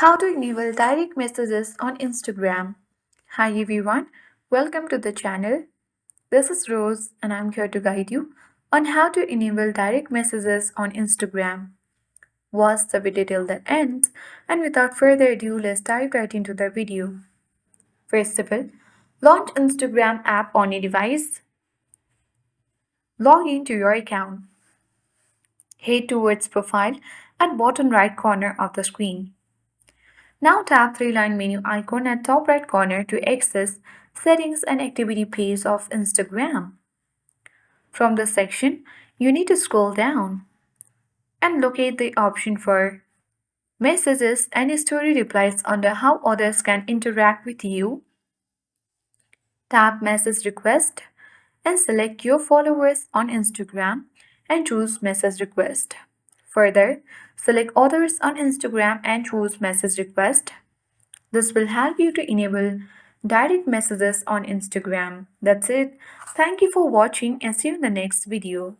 How to enable direct messages on Instagram. Hi everyone, welcome to the channel. This is Rose and I'm here to guide you on how to enable direct messages on Instagram. Watch the video till the end, and without further ado, let's dive right into the video. First of all, launch Instagram app on your device. Log into your account. Head towards profile at bottom right corner of the screen. Now tap three-line menu icon at top right corner to access settings and activity page of Instagram. From this section, you need to scroll down and locate the option for messages and story replies under how others can interact with you. Tap message request and select your followers on Instagram and choose message request. Further, select others on Instagram and choose message request. This will help you to enable direct messages on Instagram. That's it. Thank you for watching and see you in the next video.